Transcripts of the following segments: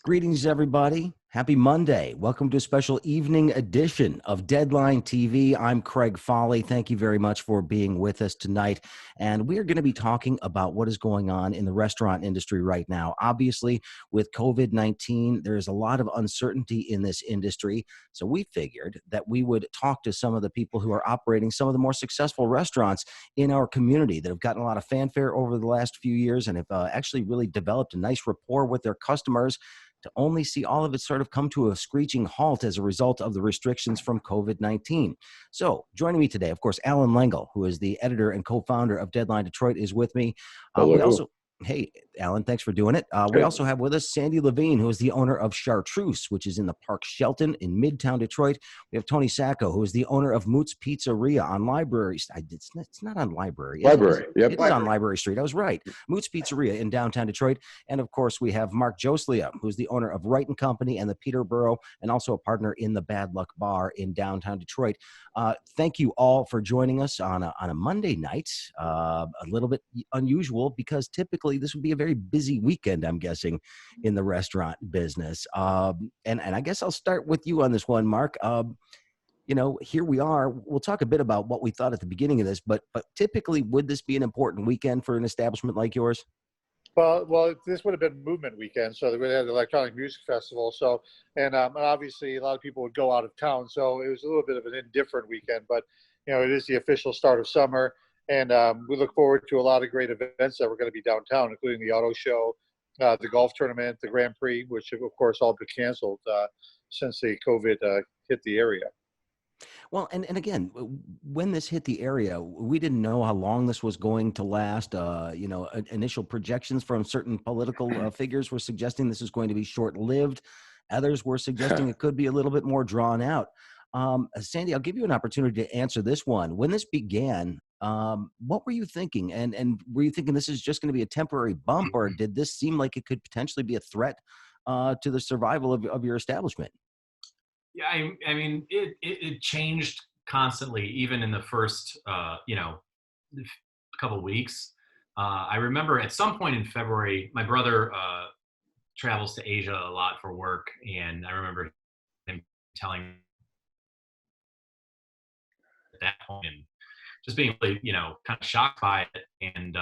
Greetings, everybody. Happy Monday. Welcome to a special evening edition of Deadline TV. I'm Craig Fahle. Thank you very much for being with us tonight. And we are going to be talking about what is going on in the restaurant industry right now. Obviously, with COVID-19, there is a lot of uncertainty in this industry. So we figured that we would talk to some of the people who are operating some of the more successful restaurants in our community that have gotten a lot of fanfare over the last few years and have actually really developed a nice rapport with their customers, to only see all of it sort of come to a screeching halt as a result of the restrictions from COVID-19. So joining me today, of course, Alan Lengel, who is the editor and co-founder of Deadline Detroit, is with me. Hey, Alan, thanks for doing it. We also have with us Sandy Levine, who is the owner of Chartreuse, which is in the Park Shelton in Midtown Detroit. We have Tony Sacco, who is the owner of Mootz Pizzeria on Library. It's not on Library. Library. Yep. It is on Library Street. I was right. Mootz Pizzeria in downtown Detroit. And of course, we have Mark Joslia, who's the owner of Wright Company and the Peterboro, and also a partner in the Bad Luck Bar in downtown Detroit. Thank you all for joining us on a Monday night. A little bit unusual because typically this would be a very busy weekend, I'm guessing, in the restaurant business. And I guess I'll start with you on this one, Mark. Here we are. We'll talk a bit about what we thought at the beginning of this, but typically, would this be an important weekend for an establishment like yours? Well, this would have been movement weekend, so we had the electronic music festival. So, and obviously, a lot of people would go out of town, so it was a little bit of an indifferent weekend. But it is the official start of summer, and we look forward to a lot of great events that we're going to be downtown, including the auto show, the golf tournament, the Grand Prix, which have, of course, all been canceled since the COVID hit the area. Well, and again, when this hit the area, we didn't know how long this was going to last. Initial projections from certain political figures were suggesting this is going to be short-lived. Others were suggesting it could be a little bit more drawn out. Sandy, I'll give you an opportunity to answer this one. When this began, what were you thinking? And were you thinking this is just going to be a temporary bump, or did this seem like it could potentially be a threat to the survival of your establishment? Yeah, I mean, it changed constantly, even in the first, couple of weeks. I remember at some point in February, my brother travels to Asia a lot for work, and I remember him telling me at that point and just being really, kind of shocked by it. And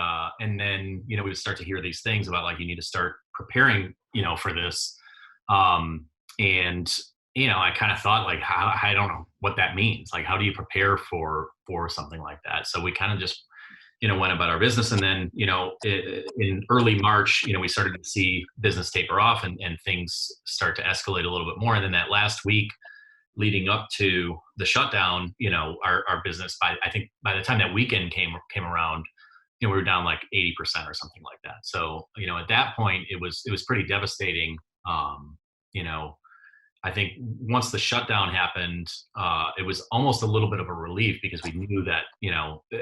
then, we would start to hear these things about like, you need to start preparing, for this. I kind of thought like, how, I don't know what that means. Like, how do you prepare for something like that? So we kind of just, went about our business. And then, in early March, we started to see business taper off and things start to escalate a little bit more. And then that last week leading up to the shutdown, our business, I think by the time that weekend came around, we were down like 80% or something like that. So, at that point it was pretty devastating. I think once the shutdown happened, it was almost a little bit of a relief because we knew that,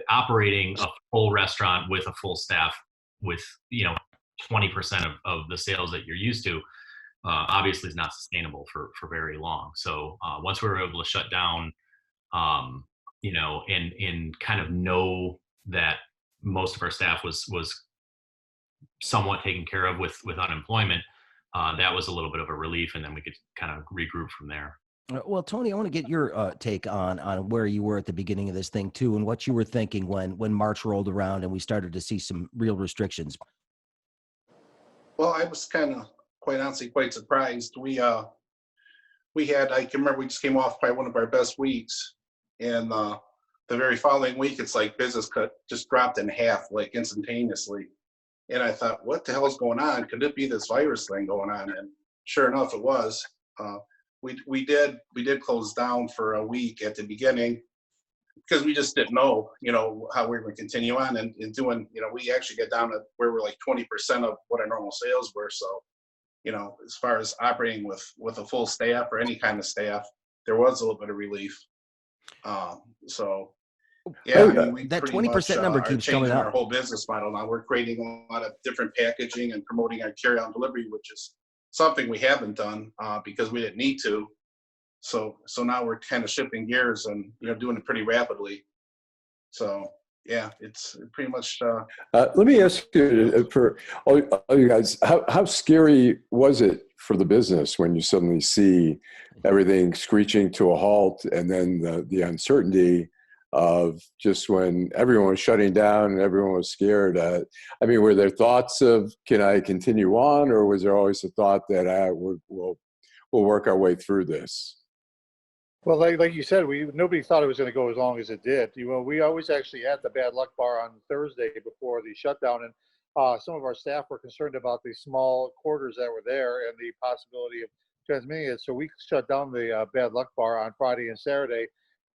operating a full restaurant with a full staff with, 20% of the sales that you're used to, obviously is not sustainable for very long. So once we were able to shut down, and kind of know that most of our staff was somewhat taken care of with unemployment, that was a little bit of a relief, and then we could kind of regroup from there. Well, Tony, I want to get your take on where you were at the beginning of this thing too, and what you were thinking when March rolled around and we started to see some real restrictions. Well, I was kind of, quite honestly, quite surprised. We had, I can remember we just came off by one of our best weeks, and the very following week, it's like business just dropped in half, like instantaneously. And I thought, what the hell is going on? Could it be this virus thing going on? And sure enough, it was. We did close down for a week at the beginning because we just didn't know, how we were going to continue on and doing, we actually got down to where we're like 20% of what our normal sales were. So, as far as operating with a full staff or any kind of staff, there was a little bit of relief. Yeah, that 20% number keeps coming out. Our whole business model now. We're creating a lot of different packaging and promoting our carry-on delivery, which is something we haven't done because we didn't need to. So now we're kind of shifting gears and doing it pretty rapidly. So yeah, it's pretty much. Let me ask you for all you guys, how scary was it for the business when you suddenly see everything screeching to a halt, and then the uncertainty of just when everyone was shutting down and everyone was scared. I mean, were there thoughts of, can I continue on, or was there always a thought that we'll work our way through this? Well, like you said, nobody thought it was going to go as long as it did. We always actually at the Bad Luck Bar on Thursday before the shutdown, and some of our staff were concerned about the small quarters that were there and the possibility of transmitting it. So we shut down the Bad Luck Bar on Friday and Saturday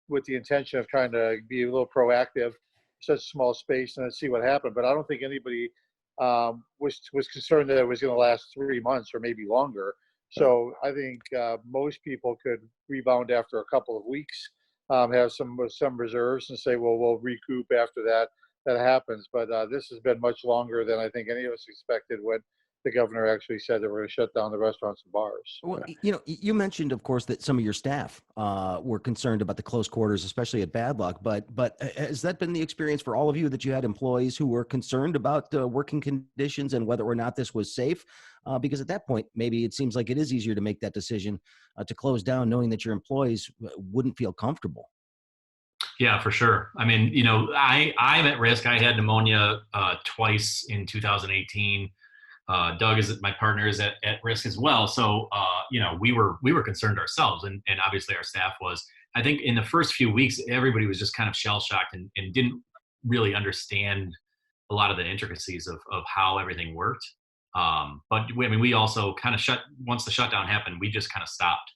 with the intention of trying to be a little proactive, such a small space, and let's see what happened. But I don't think anybody was concerned that it was going to last 3 months or maybe longer. So I think most people could rebound after a couple of weeks, have some reserves, and say, well, we'll recoup after that happens. But this has been much longer than I think any of us expected when the governor actually said that we're going to shut down the restaurants and bars. Well, you mentioned, of course, that some of your staff were concerned about the close quarters, especially at Bad Luck. But has that been the experience for all of you, that you had employees who were concerned about working conditions and whether or not this was safe? Because at that point, maybe it seems like it is easier to make that decision to close down, knowing that your employees wouldn't feel comfortable. Yeah, for sure. I mean, I'm at risk. I had pneumonia twice in 2018. Doug, my partner, is at risk as well. So, we were concerned ourselves, and obviously our staff was. I think in the first few weeks, everybody was just kind of shell shocked and didn't really understand a lot of the intricacies of how everything worked. But we also kind of once the shutdown happened, we just kind of stopped.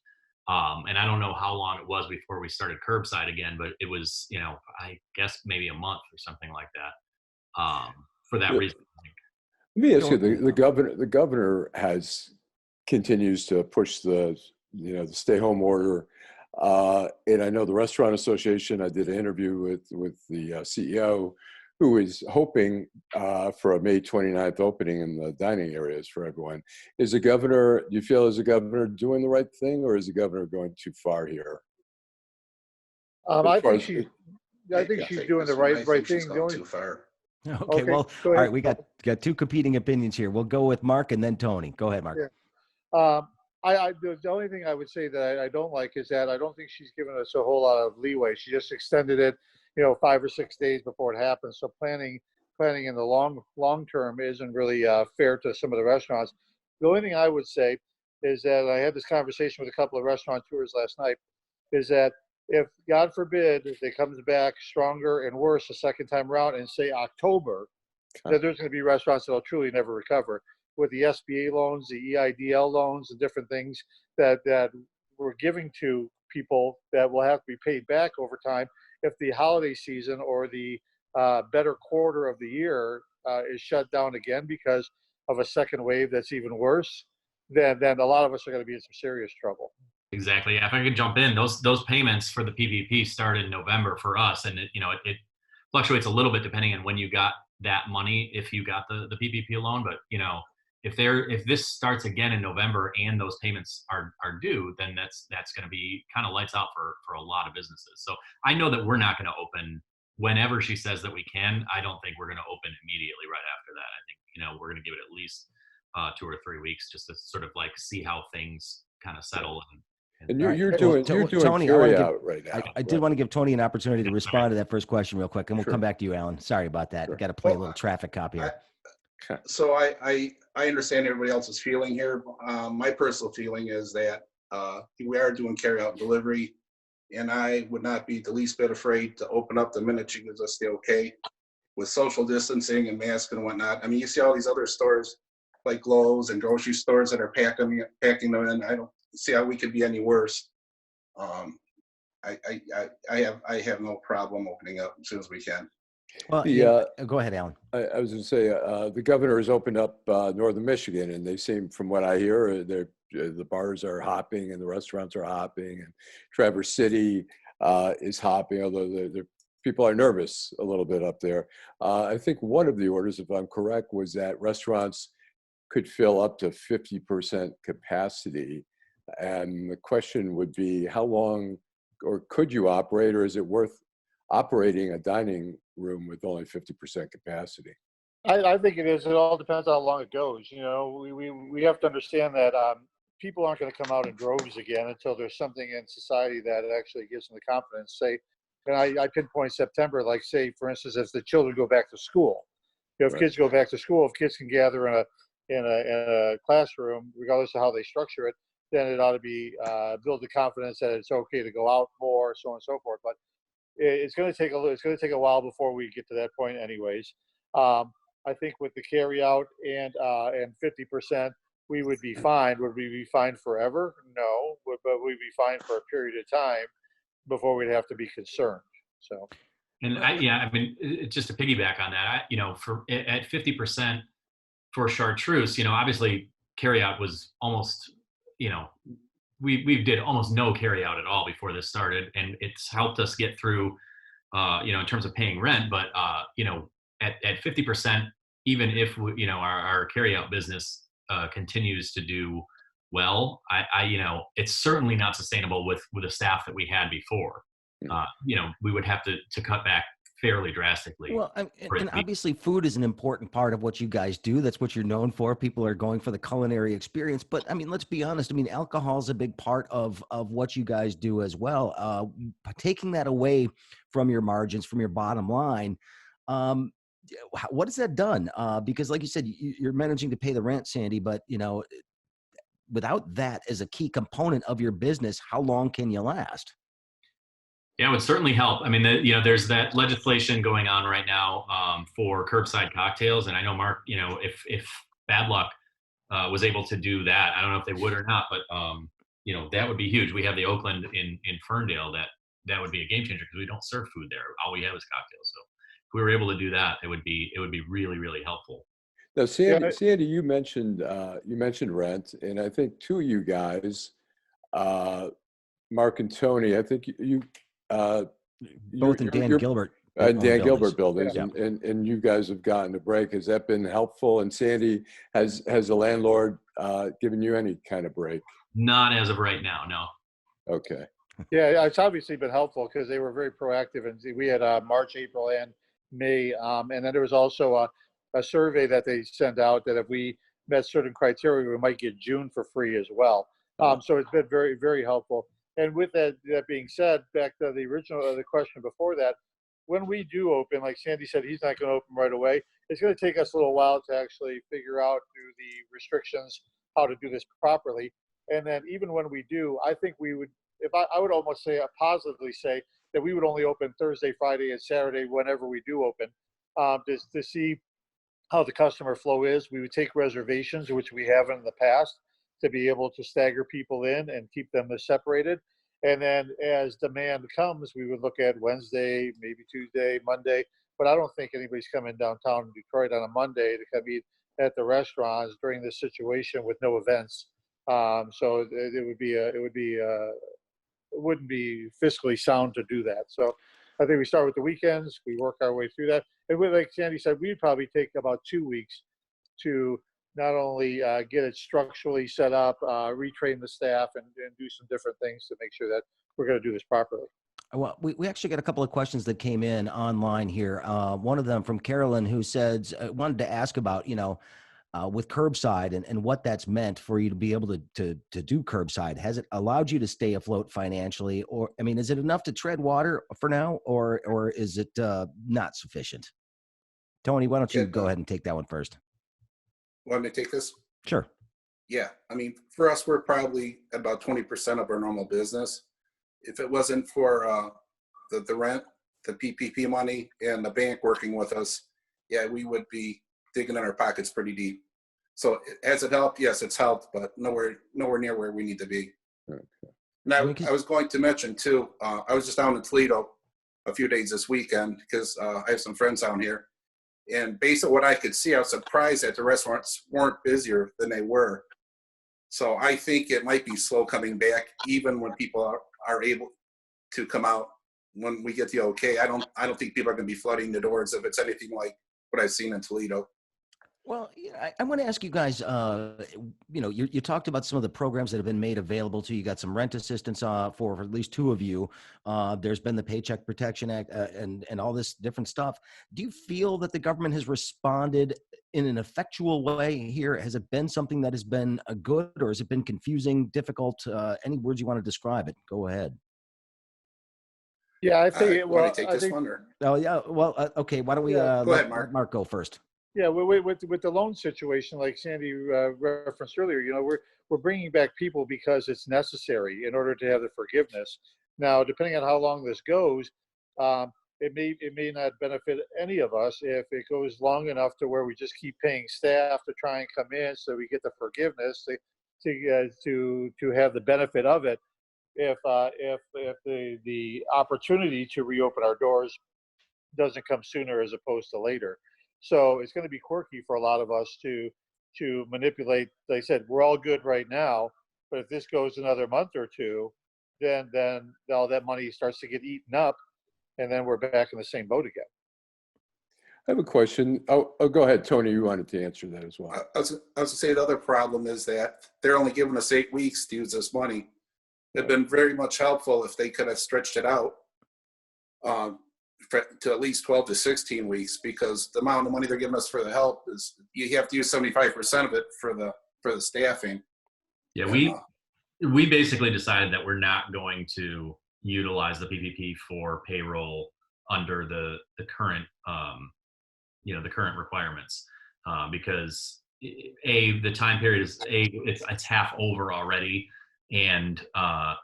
And I don't know how long it was before we started Curbside again, but it was, I guess maybe a month or something like that, for that reason. Let me ask you, the governor continues to push the stay home order. And I know the Restaurant Association, I did an interview with the CEO, who is hoping for a May 29th opening in the dining areas for everyone. Do you feel is the governor doing the right thing, or is the governor going too far here? I think she's doing the right thing. Too far. Okay, well, all right, we got two competing opinions here. We'll go with Mark and then Tony. Go ahead, Mark. Yeah. The only thing I would say that I don't like is that I don't think she's given us a whole lot of leeway. She just extended it, 5 or 6 days before it happens. So planning in the long term isn't really fair to some of the restaurants. The only thing I would say is that I had this conversation with a couple of restaurateurs last night, is that if, God forbid, it comes back stronger and worse the second time around and say October, that there's going to be restaurants that will truly never recover. With the SBA loans, the EIDL loans, and different things that we're giving to people that will have to be paid back over time, if the holiday season or the better quarter of the year is shut down again because of a second wave that's even worse, then a lot of us are going to be in some serious trouble. Exactly. Yeah, if I could jump in, those payments for the PPP start in November for us, and it fluctuates a little bit depending on when you got that money, if you got the PPP loan. But if this starts again in November and those payments are due, then that's going to be kind of lights out for a lot of businesses. So I know that we're not going to open whenever she says that we can. I don't think we're going to open immediately right after that. I think we're going to give it at least 2 or 3 weeks just to sort of like see how things kind of settle. And you're doing Tony, carry out right now. I did want to give Tony an opportunity to respond to that first question real quick, and we'll come back to you, Alan. Sorry about that. Sure. Got to play a little traffic cop here. So I understand everybody else's feeling here. My personal feeling is that we are doing carry out and delivery, and I would not be the least bit afraid to open up the minute she gives us the okay, with social distancing and masks and whatnot. I mean, you see all these other stores like Lowe's and grocery stores that are packing them in. I don't see how we could be any worse. I have no problem opening up as soon as we can. Well, go ahead, Alan. I was going to say the governor has opened up northern Michigan, and they seem, from what I hear, the bars are hopping and the restaurants are hopping, and Traverse City is hopping, although the people are nervous a little bit up there. I think one of the orders, if I'm correct, was that restaurants could fill up to 50% capacity. And the question would be, how long, or could you operate, or is it worth operating a dining room with only 50% capacity? I think it is. It all depends on how long it goes. We have to understand that people aren't going to come out in droves again until there's something in society that actually gives them the confidence. Say, and I pinpoint September, like say, for instance, if the children go back to school, if Right. kids go back to school, if kids can gather in a classroom, regardless of how they structure it, then it ought to be build the confidence that it's okay to go out more, so on and so forth. But it's going to take a while before we get to that point, anyways. I think with the carry out and 50%, we would be fine. Would we be fine forever? No, but we'd be fine for a period of time before we'd have to be concerned. So, And I mean, just to piggyback on that, for at 50% for Chartreuse, obviously carryout was almost, we did almost no carryout at all before this started, and it's helped us get through, in terms of paying rent. But at 50%, even if our carryout business continues to do well, it's certainly not sustainable with the staff that we had before. We would have to cut back fairly drastically. Well, and obviously food is an important part of what you guys do. That's what you're known for. People are going for the culinary experience. But I mean, let's be honest. I mean, alcohol is a big part of what you guys do as well. Taking that away from your margins, from your bottom line, what has that done? Because like you said, you're managing to pay the rent, Sandy, but without that as a key component of your business, how long can you last? Yeah, it would certainly help. I mean, there's that legislation going on right now for curbside cocktails, and I know Mark, if Bad Luck was able to do that, I don't know if they would or not, but that would be huge. We have the Oakland in Ferndale that would be a game changer because we don't serve food there. All we have is cocktails. So if we were able to do that, it would be really, really helpful. Now, Sandy, you mentioned rent, and I think two of you guys, Mark and Tony, I think you. Both in Dan Gilbert. Dan Gilbert buildings, Yeah. and you guys have gotten a break. Has that been helpful? And Sandy, has the landlord given you any kind of break? Not as of right now, no. Okay. yeah, it's obviously been helpful because they were very proactive, and we had March, April, and May, and then there was also a survey that they sent out that if we met certain criteria, we might get June for free as well. So it's been very, very helpful. And with that being said, back to the question before that, when we do open, like Sandy said, he's not going to open right away. It's going to take us a little while to actually figure out through the restrictions how to do this properly. And then even when we do, I think we would, I would almost positively say that we would only open Thursday, Friday, and Saturday whenever we do open, to see how the customer flow is. We would take reservations, which we have in the past, to be able to stagger people in and keep them separated. And then as demand comes, we would look at Wednesday, maybe Tuesday, Monday. But I don't think anybody's coming downtown in Detroit on a Monday to come eat at the restaurants during this situation with no events. So it wouldn't be fiscally sound to do that. So I think we start with the weekends, we work our way through that. And like Sandy said, we'd probably take about 2 weeks to not only get it structurally set up, retrain the staff, and do some different things to make sure that we're going to do this properly. Well, we actually got a couple of questions that came in online here. One of them from Carolyn, who says, wanted to ask about, with curbside and what that's meant for you to be able to do curbside. Has it allowed you to stay afloat financially? Or, I mean, is it enough to tread water for now, or is it not sufficient? Tony, why don't you go ahead and take that one first? Want me to take this? Sure. Yeah, I mean, for us, we're probably about 20% of our normal business. If it wasn't for the rent, the PPP money, and the bank working with us, yeah, we would be digging in our pockets pretty deep. So has it helped? Yes, it's helped, but nowhere near where we need to be. Okay. And I was going to mention too, I was just down in Toledo a few days this weekend because I have some friends down here. And based on what I could see, I was surprised that the restaurants weren't busier than they were. So I think it might be slow coming back, even when people are able to come out. When we get the okay, I don't think people are going to be flooding the doors if it's anything like what I've seen in Toledo. Well, yeah, I want to ask you guys. You talked about some of the programs that have been made available to you. You got some rent assistance for at least two of you. There's been the Paycheck Protection Act and all this different stuff. Do you feel that the government has responded in an effectual way here? Has it been something that has been good, or has it been confusing, difficult? Any words you want to describe it? Go ahead. Yeah, I think. Want Well, to take I this think. one or Oh yeah. Well, okay. Why don't we Yeah, go ahead, let Mark? Mark go first? Yeah, with the loan situation, like Sandy referenced earlier, we're bringing back people because it's necessary in order to have the forgiveness. Now, depending on how long this goes, it may not benefit any of us if it goes long enough to where we just keep paying staff to try and come in so we get the forgiveness to have the benefit of it. If the opportunity to reopen our doors doesn't come sooner as opposed to later. So it's going to be quirky for a lot of us to manipulate. Like I said, we're all good right now, but if this goes another month or two, then all that money starts to get eaten up, and then we're back in the same boat again. I have a question. Oh, go ahead, Tony. You wanted to answer that as well. I was going to say the other problem is that they're only giving us 8 weeks to use this money. It'd been very much helpful if they could have stretched it out to at least 12 to 16 weeks, because the amount of money they're giving us for the help is, you have to use 75% of it for the staffing. Yeah, we basically decided that we're not going to utilize the PPP for payroll under the current the current requirements, because the time period is it's half over already, and a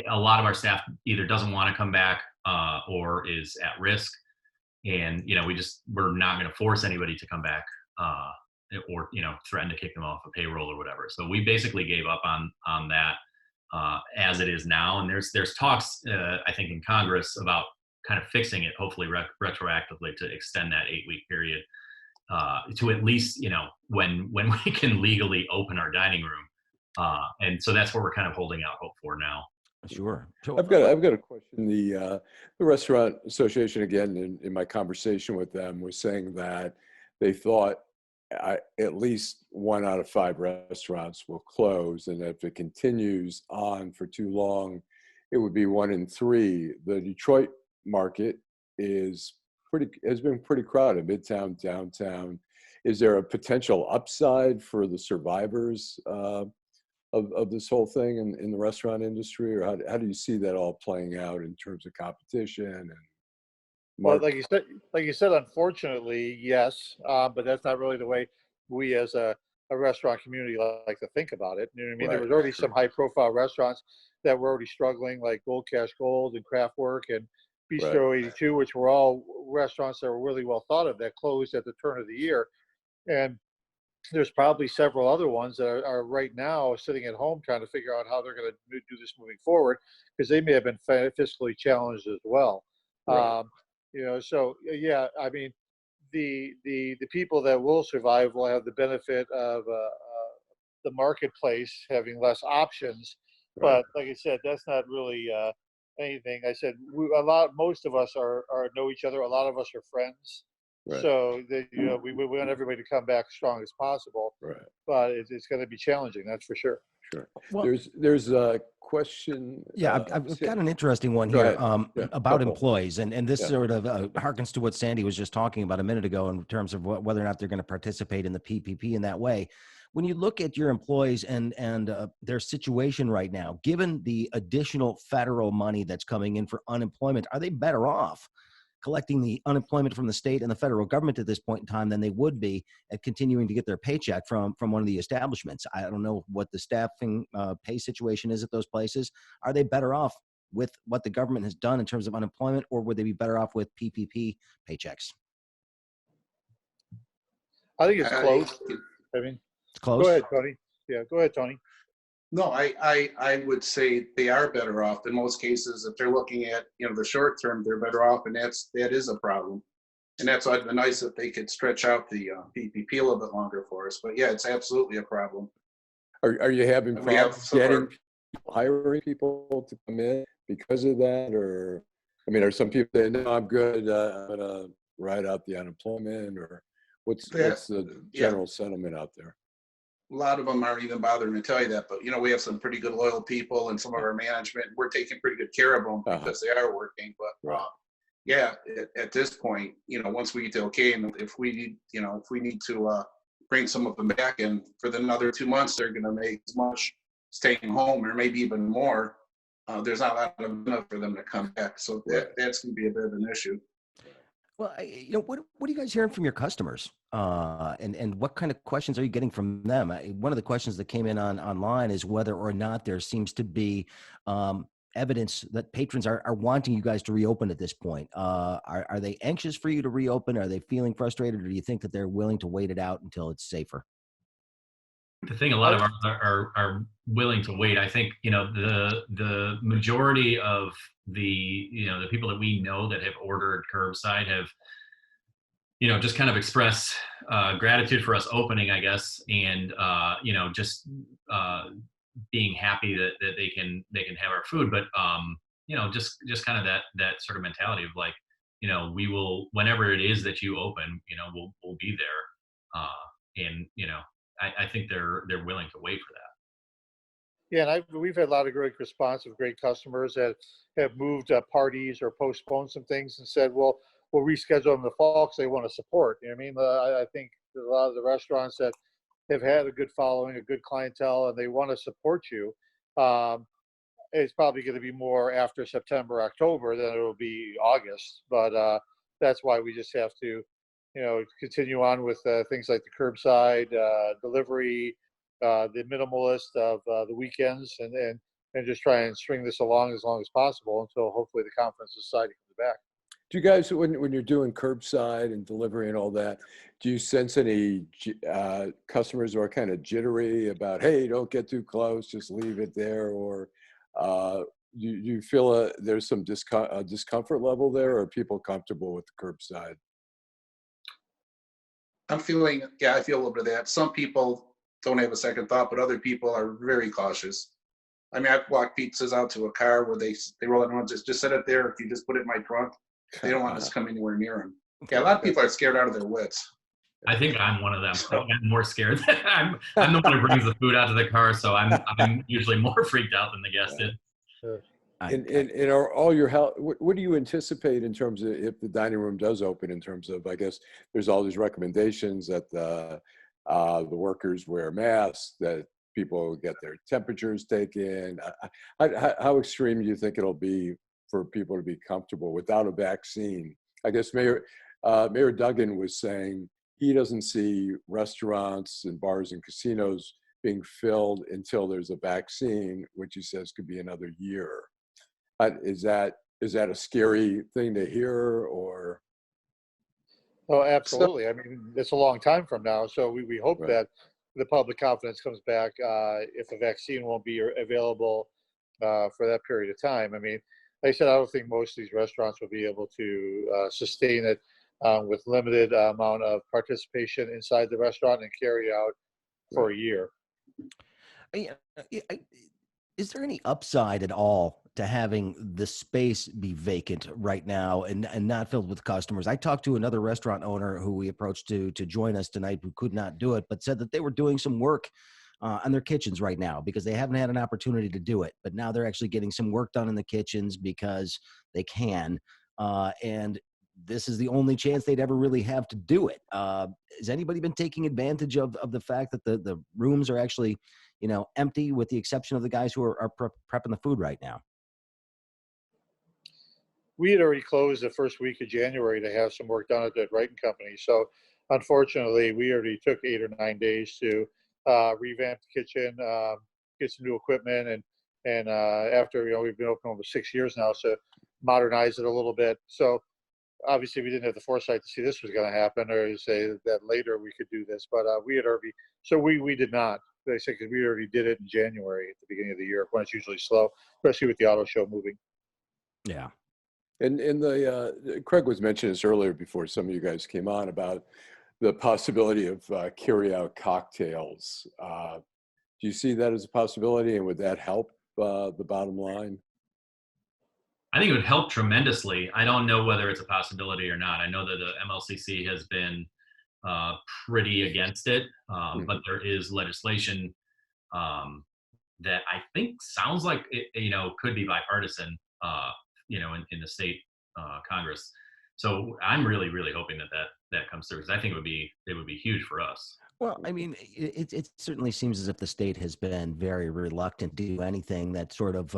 lot of our staff either doesn't want to come back or is at risk, and we're not going to force anybody to come back or threaten to kick them off of payroll or whatever. So we basically gave up on that as it is now, and there's talks I think in Congress about kind of fixing it, hopefully retroactively, to extend that 8-week period to at least when we can legally open our dining room, and so that's what we're kind of holding out hope for now. Sure. I've got a question. The Restaurant Association, again, in my conversation with them, was saying that they thought at least 1 out of 5 restaurants will close, and if it continues on for too long, it would be 1 in 3. The Detroit market has been pretty crowded, Midtown, downtown. Is there a potential upside for the survivors of this whole thing in the restaurant industry, or how do you see that all playing out in terms of competition and Well, market? like you said, unfortunately, yes, but that's not really the way we as a restaurant community like to think about it. You know what I mean? Right. There was already some high-profile restaurants that were already struggling, like Gold Cash Gold and Craftwork and Bistro 82, which were all restaurants that were really well thought of, that closed at the turn of the year. And there's probably several other ones that are right now sitting at home trying to figure out how they're going to do this moving forward, because they may have been fiscally challenged as well. Right. So yeah, I mean, the people that will survive will have the benefit of the marketplace having less options. Right. But like I said, that's not really anything. I said most of us are know each other. A lot of us are friends. Right. So that we want everybody to come back as strong as possible. Right. But it's going to be challenging, that's for sure. Sure. Well, there's a question. Yeah, I've got an interesting one Go here ahead. about Couple. employees, and this Yeah. sort of harkens to what Sandy was just talking about a minute ago in terms of whether or not they're going to participate in the PPP in that way. When you look at your employees and their situation right now, given the additional federal money that's coming in for unemployment, are they better off collecting the unemployment from the state and the federal government at this point in time than they would be at continuing to get their paycheck from one of the establishments? I don't know what the staffing pay situation is at those places. Are they better off with what the government has done in terms of unemployment, or would they be better off with PPP paychecks? I think it's close. I mean, It's close. Go ahead, Tony. Yeah, go ahead, Tony. No, I would say they are better off in most cases. If they're looking at the short term, they're better off, and that is a problem. And that's why it'd be nice if they could stretch out the PPP a little bit longer for us. But yeah, it's absolutely a problem. Are you having We have problems hiring people to come in because of that, or are some people saying, no, I'm good, I'm gonna ride out the unemployment, or What's Yeah, the yeah. general sentiment out there? A lot of them aren't even bothering to tell you that, but we have some pretty good loyal people, and some of our management, we're taking pretty good care of them because they are working. But Right. yeah, at this point, once we get to okay, and if we need, if we need to bring some of them back, and for the another 2 months, they're going to make as much staying home, or maybe even more. There's not a lot of enough for them to come back, so that's going to be a bit of an issue. Well, what are you guys hearing from your customers? And what kind of questions are you getting from them? One of the questions that came in online is whether or not there seems to be evidence that patrons are wanting you guys to reopen at this point. Are they anxious for you to reopen? Are they feeling frustrated, or do you think that they're willing to wait it out until it's safer? The thing, a lot of ours are willing to wait. I think, the majority of the people that we know that have ordered curbside have, just kind of expressed gratitude for us opening, I guess, and just being happy that they can have our food. But just kind of that sort of mentality of like, we will, whenever it is that you open, we'll be there. And I think they're willing to wait for that. Yeah, and we've had a lot of great response of great customers that have moved parties or postponed some things and said, well, we'll reschedule them in the fall because they want to support. You know what I mean? I think there's a lot of the restaurants that have had a good following, a good clientele, and they want to support you. It's probably going to be more after September, October than it will be August. But that's why we just have to, continue on with things like the curbside delivery, the minimalist of the weekends, and just try and string this along as long as possible until hopefully the Conference Society comes back. Do you guys, when you're doing curbside and delivery and all that, do you sense any customers who are kind of jittery about, hey, don't get too close, just leave it there? Or do you feel there's some discomfort level there, or are people comfortable with the curbside? I feel a little bit of that. Some people don't have a second thought, but other people are very cautious. I mean, I've walked pizzas out to a car where they roll it around, just set it there. If you just put it in my trunk, they don't want us to come anywhere near them. Yeah, a lot of people are scared out of their wits. I think I'm one of them. I'm more scared. I'm the one who brings the food out to the car, so I'm usually more freaked out than the guest is. And are all your health, what do you anticipate in terms of if the dining room does open, in terms of, I guess there's all these recommendations that the workers wear masks, that people get their temperatures taken. How extreme do you think it'll be for people to be comfortable without a vaccine? I guess Mayor Duggan was saying he doesn't see restaurants and bars and casinos being filled until there's a vaccine, which he says could be another year. Is that a scary thing to hear, or? Oh, absolutely. I mean, it's a long time from now, so we hope that the public confidence comes back if the vaccine won't be available for that period of time. I mean, like I said, I don't think most of these restaurants will be able to sustain it with limited amount of participation inside the restaurant and carry out for a year. Is there any upside at all to having the space be vacant right now and not filled with customers? I talked to another restaurant owner who we approached to join us tonight, who could not do it, but said that they were doing some work on their kitchens right now because they haven't had an opportunity to do it. But now they're actually getting some work done in the kitchens because they can. And this is the only chance they'd ever really have to do it. Has anybody been taking advantage of the fact that the rooms are actually, empty, with the exception of the guys who are prepping the food right now? We had already closed the first week of January to have some work done at the Wright Company. So unfortunately, we already took 8 or 9 days to revamp the kitchen, get some new equipment, and after, we've been open over 6 years now, so modernize it a little bit. So obviously we didn't have the foresight to see this was going to happen, or say that later we could do this, but we had already, so we did not, basically, because we already did it in January at the beginning of the year when it's usually slow, especially with the auto show moving. Yeah. And Craig was mentioning this earlier before some of you guys came on about the possibility of carry-out cocktails. Do you see that as a possibility, and would that help the bottom line? I think it would help tremendously. I don't know whether it's a possibility or not. I know that the MLCC has been pretty against it, but there is legislation that I think sounds like it, could be bipartisan, in the state Congress. So I'm really, really hoping that comes through, because I think it would be huge for us. Well, I mean, it certainly seems as if the state has been very reluctant to do anything that sort of,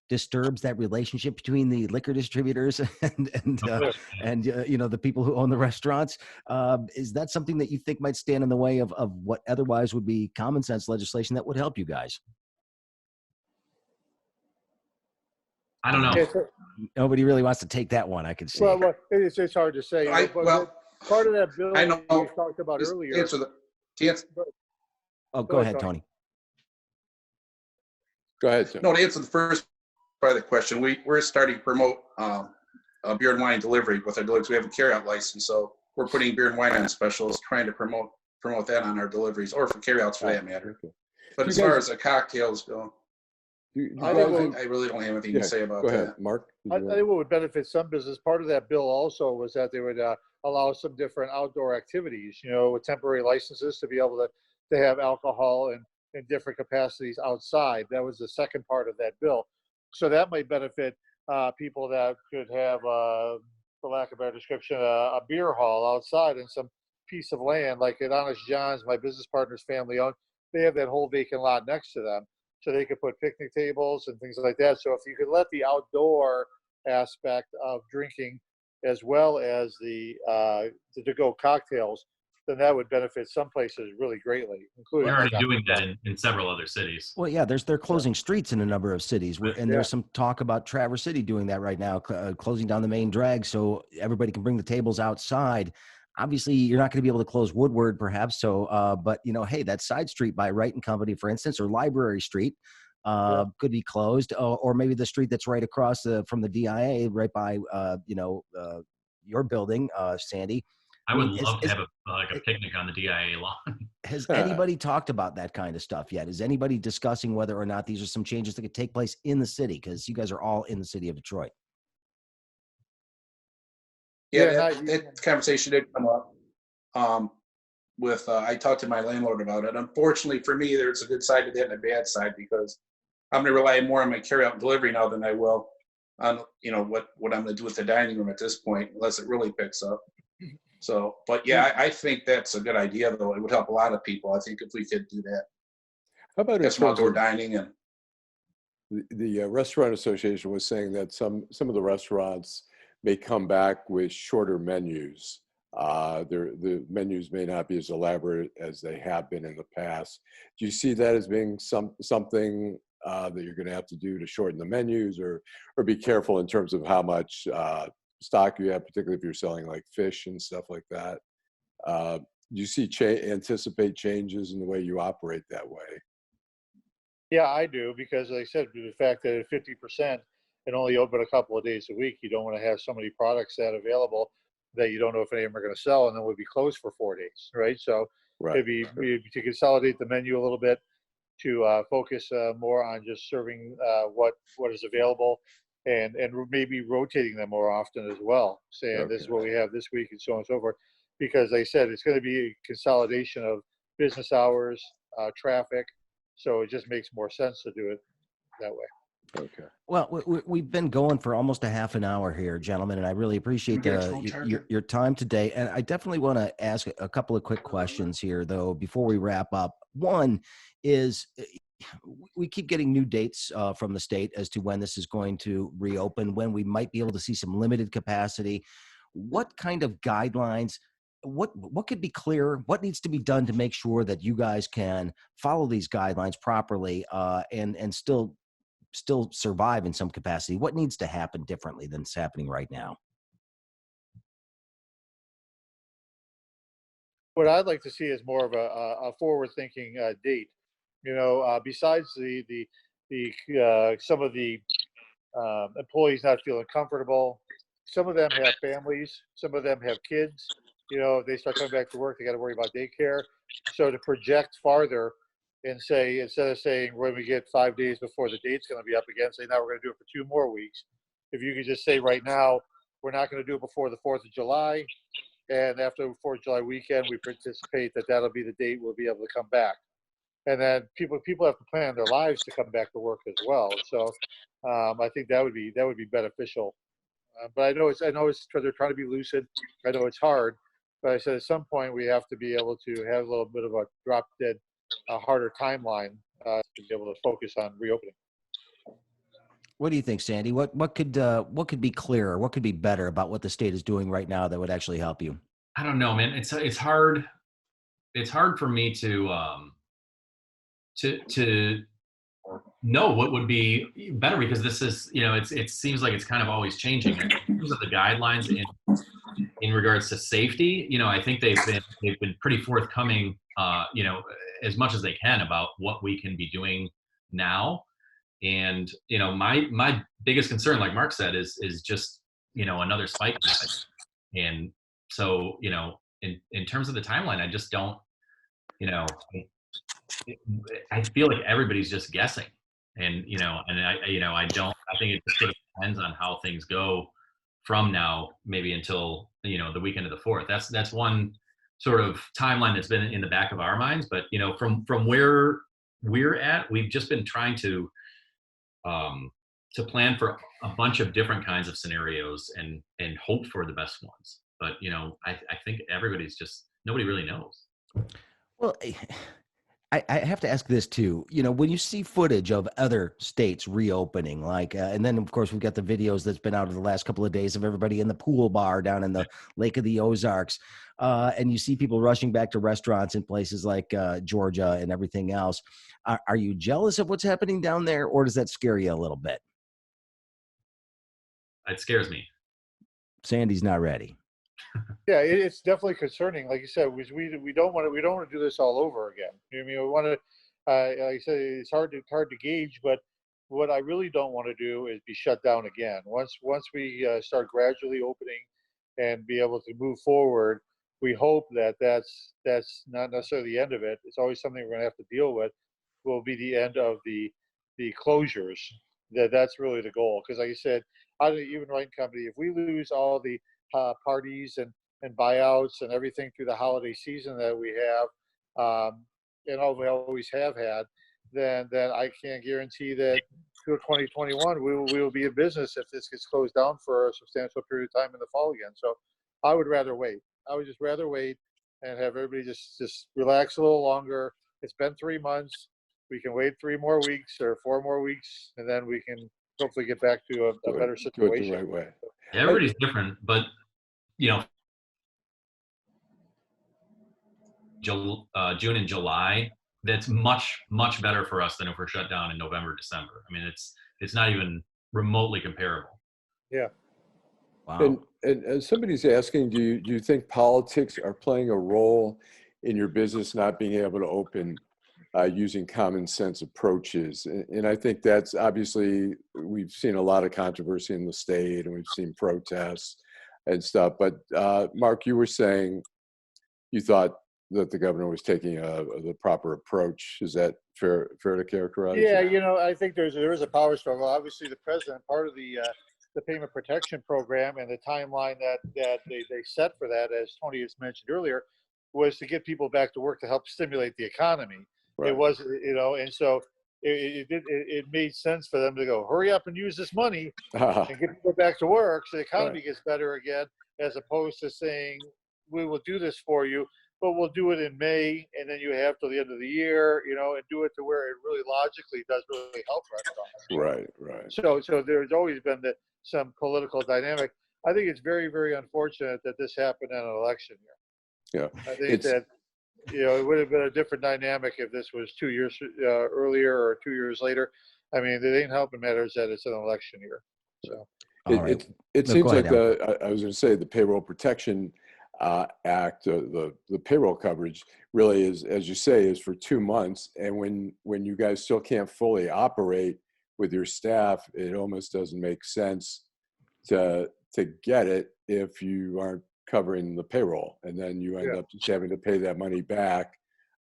disturbs that relationship between the liquor distributors and the people who own the restaurants. Is that something that you think might stand in the way of what otherwise would be common sense legislation that would help you guys? I don't know. Yeah, so- Nobody really wants to take that one, I can see. well, it's hard to say. Part of that bill I know. we talked about earlier. To answer Go ahead, Tony. Go ahead, Tim. No, to answer the first part of the question, we're starting to promote beer and wine delivery with our deliveries. We have a carryout license, so we're putting beer and wine on specials, trying to promote that on our deliveries, or for carryouts for that matter. Okay. But as far as the cocktails go, I I really don't have anything to say about Go ahead, that. Mark. I think what would benefit some business, part of that bill also was that they would allow some different outdoor activities, with temporary licenses to be able to have alcohol in different capacities outside. That was the second part of that bill. So that might benefit people that could have, for lack of a better description, a beer hall outside in some piece of land, like at Honest John's, my business partner's family owned. They have that whole vacant lot next to them. So they could put picnic tables and things like that. So if you could let the outdoor aspect of drinking as well as the to-go cocktails, then that would benefit some places really greatly, including. They're already doing that in several other cities. Well, yeah, they're closing streets in a number of cities, and there's some talk about Traverse City doing that right now, closing down the main drag so everybody can bring the tables outside. Obviously, you're not going to be able to close Woodward, perhaps. So, but hey, that side street by Wright and Company, for instance, or Library Street, could be closed, or maybe the street that's right across from the DIA, right by your building, Sandy. I would love to have a picnic on the DIA lawn. Has anybody talked about that kind of stuff yet? Is anybody discussing whether or not these are some changes that could take place in the city? Because you guys are all in the city of Detroit. Yeah, that conversation did come up. I talked to my landlord about it. Unfortunately for me, there's a good side to that and a bad side, because I'm going to rely more on my carryout and delivery now than I will on what I'm going to do with the dining room at this point, unless it really picks up. So, but yeah, I think that's a good idea, though. It would help a lot of people, I think, if we could do that. How about some outdoor dining? And the Restaurant Association was saying that some of the restaurants may come back with shorter menus. The menus may not be as elaborate as they have been in the past. Do you see that as being something that you're going to have to do to shorten the menus, or be careful in terms of how much stock you have, particularly if you're selling like fish and stuff like that? Do you see anticipate changes in the way you operate that way? Yeah, I do, because like I said, the fact that at 50% and only open a couple of days a week, you don't want to have so many products that available that you don't know if any of them are going to sell, and then would be closed for 4 days, right? So maybe to consolidate the menu a little bit, to focus more on just serving what is available, and maybe rotating them more often as well, saying this is what we have this week and so on and so forth. Because like I said, it's going to be a consolidation of business hours, traffic, so it just makes more sense to do it that way. Okay. Well, we've been going for almost a half an hour here, gentlemen, and I really appreciate your time today. And I definitely want to ask a couple of quick questions here, though, before we wrap up. One is, we keep getting new dates from the state as to when this is going to reopen, when we might be able to see some limited capacity. What kind of guidelines, what could be clear? What needs to be done to make sure that you guys can follow these guidelines properly and still survive in some capacity? What needs to happen differently than it's happening right now? What I'd like to see is more of a forward-thinking date. Besides some of the employees not feeling comfortable, some of them have families, some of them have kids. If they start coming back to work, they got to worry about daycare. So to project farther and say, instead of saying when we get 5 days before the date's going to be up again, say now we're going to do it for 2 more weeks. If you could just say right now, we're not going to do it before the 4th of July, And after 4th of July weekend, we anticipate that that'll be the date we'll be able to come back. And then people have to plan their lives to come back to work as well. So I think that would be beneficial. But I know it's they're trying to be lucid. I know it's hard, but I said at some point we have to be able to have a little bit of a drop dead, harder timeline to be able to focus on reopening. What do you think, Sandy? What could be clearer? What could be better about what the state is doing right now that would actually help you? I don't know, man. It's hard. It's hard for me to know what would be better, because this is, it seems like it's kind of always changing. In terms of the guidelines in regards to safety, I think they've been pretty forthcoming, as much as they can about what we can be doing now. And my biggest concern, like Mark said, is just another spike. And so in terms of the timeline, I just don't, I feel like everybody's just guessing, and I think it just sort of depends on how things go from now, maybe until the weekend of the 4th. That's one sort of timeline that's been in the back of our minds. But from where we're at, we've just been trying to plan for a bunch of different kinds of scenarios and hope for the best ones. But I think nobody really knows. Well, I have to ask this too. When you see footage of other states reopening, like, and then of course we've got the videos that's been out of the last couple of days of everybody in the pool bar down in the Lake of the Ozarks, and you see people rushing back to restaurants in places like Georgia and everything else. Are you jealous of what's happening down there, or does that scare you a little bit? It scares me. Sandy's not ready. Yeah, it's definitely concerning. Like you said, we don't want to do this all over again. I mean, we want to. Like I said, it's hard to gauge, but what I really don't want to do is be shut down again. Once we start gradually opening and be able to move forward, we hope that that's not necessarily the end of it. It's always something we're going to have to deal with. Will be the end of the closures. That's really the goal. Because like I said, even Wright Company, if we lose all the parties and buyouts and everything through the holiday season that we have, and all we always have had, then I can't guarantee that through 2021 we will be in business if this gets closed down for a substantial period of time in the fall again. So I would rather wait. I would just rather wait and have everybody just relax a little longer. It's been 3 months. We can wait 3 more weeks or 4 more weeks, and then we can hopefully get back to a better situation. Do it the right way. Everybody's different, but June and July, that's much better for us than if we're shut down in November, December. I mean, it's not even remotely comparable. Yeah. Wow. And somebody's asking, do you think politics are playing a role in your business not being able to open using common sense approaches? And I think that's obviously, we've seen a lot of controversy in the state and we've seen protests and stuff. But Mark, you were saying you thought that the governor was taking the proper approach. Is that fair to characterize? Yeah, I think there is a power struggle. Obviously, the president, part of the payment protection program and the timeline that they set for that, as Tony has mentioned earlier, was to get people back to work to help stimulate the economy. Right. It was, and so it made sense for them to go, hurry up and use this money and get people back to work so the economy gets better again, as opposed to saying, we will do this for you, but we'll do it in May, and then you have till the end of the year, and do it to where it really logically does really help restaurants. Right. So there's always been some political dynamic. I think it's very, very unfortunate that this happened in an election year. Yeah. I think that, it would have been a different dynamic if this was 2 years earlier or 2 years later. I mean, it ain't helping matters that it's an election year. So it seems like I was going to say the Payroll Protection Act, the payroll coverage really is, as you say, is for 2 months. And when you guys still can't fully operate with your staff, it almost doesn't make sense to get it if you aren't covering the payroll, and then you end up just having to pay that money back.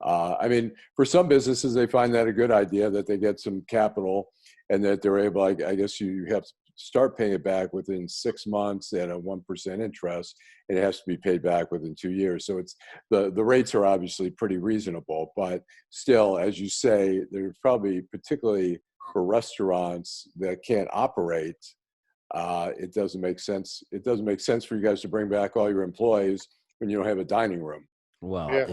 I mean, for some businesses, they find that a good idea, that they get some capital and that they're able, I guess you have start paying it back within 6 months at a 1% interest. It has to be paid back within 2 years. So it's the rates are obviously pretty reasonable, but still, as you say, there's probably, particularly for restaurants that can't operate, it doesn't make sense. It doesn't make sense for you guys to bring back all your employees when you don't have a dining room. Well, Yeah.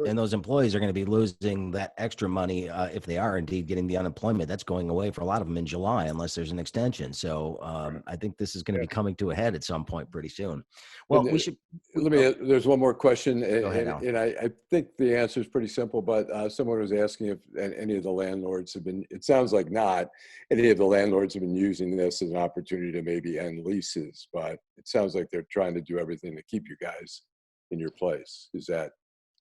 and those employees are going to be losing that extra money if they are indeed getting the unemployment. That's going away for a lot of them in July unless there's an extension. So I think this is going to be coming to a head at some point pretty soon. Well, And we should. there's one more question, ahead, and I think the answer is pretty simple, but someone was asking if any of the landlords have been, it sounds like not, any of the landlords have been using this as an opportunity to maybe end leases, but it sounds like they're trying to do everything to keep you guys in your place. Is that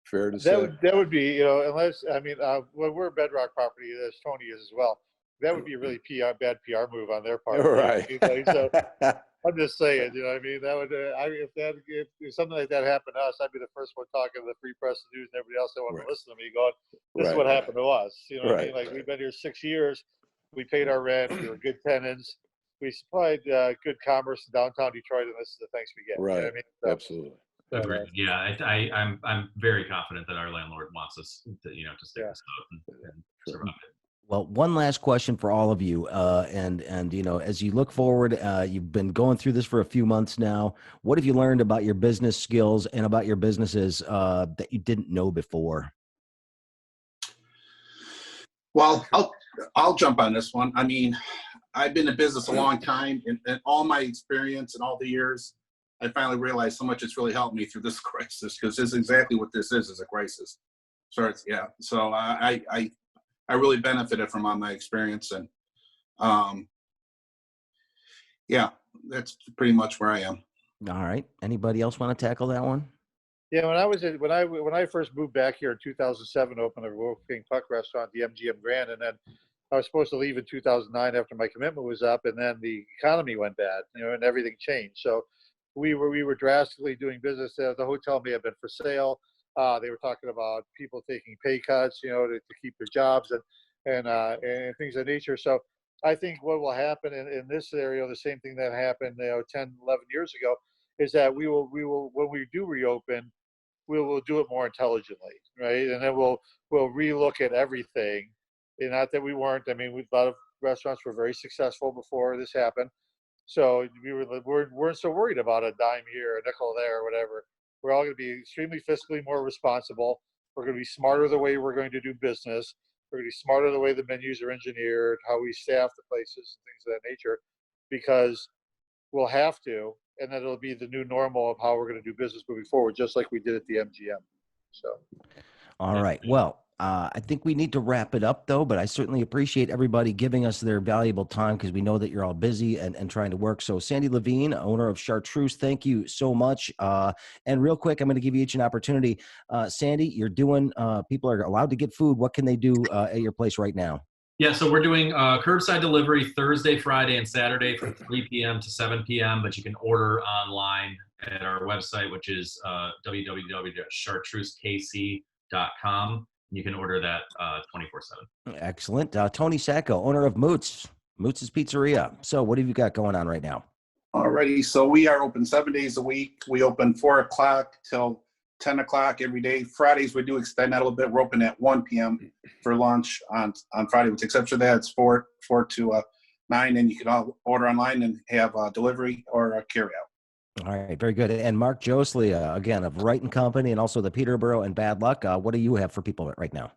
fair to say? That would be, you know, unless, I mean, well, we're a Bedrock property, as Tony is as well. That would be a really bad PR move on their part. Right. So I'm just saying, you know what I mean? That would, if something like that happened to us, I'd be the first one talking to the Free Press and News and everybody else that wanted to listen to me going, this is what happened to us. You know what I mean? Like, we've been here 6 years. We paid our rent. We were good tenants. We supplied good commerce in downtown Detroit, and this is the thanks we get. Right. You know what I mean? So, Absolutely. Agreed. Yeah, I'm very confident that our landlord wants us to, you know, to stick this out and survive it. Well, one last question for all of you, and you know, as you look forward, you've been going through this for a few months now. What have you learned about your business skills and about your businesses that you didn't know before? Well, I'll jump on this one. I mean, I've been in business a long time, and all my experience and all the years, I finally realized how much it's really helped me through this crisis, because this is exactly what this is a crisis. So it's, yeah. So I really benefited from all my experience, and yeah, that's pretty much where I am. All right. Anybody else want to tackle that one? yeah, when I first moved back here in 2007, opened a Royal King Puck restaurant, the MGM Grand, and then I was supposed to leave in 2009 after my commitment was up, and then the economy went bad, you know, and everything changed. So we were drastically doing business. The hotel may have been for sale. They were talking about people taking pay cuts, you know, to keep their jobs and things of that nature. So I think what will happen in this scenario, the same thing that happened, you know, 10, 11 years ago, is that we will when we do reopen, we will do it more intelligently, right? And then we'll relook at everything. And not that we weren't. I mean, a lot of restaurants were very successful before this happened. So we weren't so worried about a dime here, a nickel there, or whatever. We're all going to be extremely fiscally more responsible. We're going to be smarter the way we're going to do business. We're going to be smarter the way the menus are engineered, how we staff the places, and things of that nature, because we'll have to, and then it'll be the new normal of how we're going to do business moving forward, just like we did at the MGM. So, All right. Well, I think we need to wrap it up, though, but I certainly appreciate everybody giving us their valuable time, because we know that you're all busy and trying to work. So Sandy Levine, owner of Chartreuse, thank you so much. And real quick, I'm going to give you each an opportunity. Sandy, you're doing, people are allowed to get food. What can they do at your place right now? Yeah, so we're doing curbside delivery Thursday, Friday, and Saturday from 3 p.m. to 7 p.m., but you can order online at our website, which is www.chartreuse.com. You can order that 24/7. Excellent. Tony Sacco, owner of Mootz Pizzeria. So what have you got going on right now? Alrighty, so we are open 7 days a week. We open 4 o'clock till 10 o'clock every day. Fridays, we do extend that a little bit. We're open at 1 p.m. for lunch on Friday, with the exception of that, it's 4 to 9, and you can all order online and have delivery or carry out. All right, very good. And Mark Josely, again, of Wright Company, and also the Peterboro and Bad Luck. What do you have for people right now?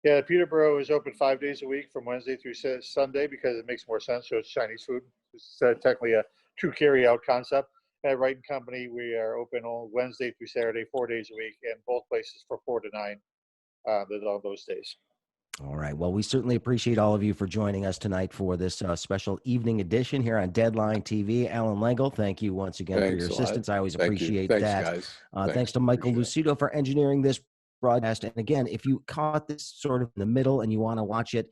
yeah, Peterboro is open 5 days a week from Wednesday through Sunday because it makes more sense. So it's Chinese food. It's technically a true carry-out concept. At Wright Company, we are open on Wednesday through Saturday, 4 days a week, and both places for 4 to 9 on those days. All right. Well, we certainly appreciate all of you for joining us tonight for this special evening edition here on Deadline TV. Alan Lengel, thank you once again for your assistance. I always appreciate that. Guys. Thanks to Michael Lucido for engineering this broadcast. And again, if you caught this sort of in the middle and you want to watch it,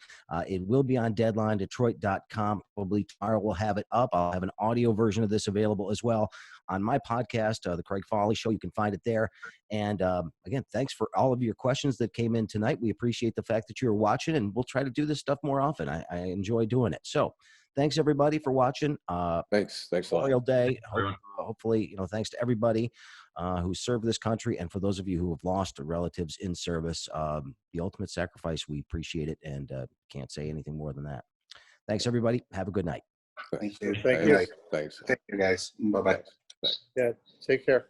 it will be on DeadlineDetroit.com. Probably tomorrow we'll have it up. I'll have an audio version of this available as well. on my podcast, The Craig Fahle Show. You can find it there. And again, thanks for all of your questions that came in tonight. We appreciate the fact that you're watching, and we'll try to do this stuff more often. I enjoy doing it. So thanks everybody for watching. Thanks a lot. Memorial Day. Everyone. Hopefully, thanks to everybody who served this country, and for those of you who have lost relatives in service, the ultimate sacrifice. We appreciate it, and can't say anything more than that. Thanks everybody. Have a good night. Thank you. Thank you. Thanks. Thank you, guys. Bye-bye. Thanks. Yeah, take care.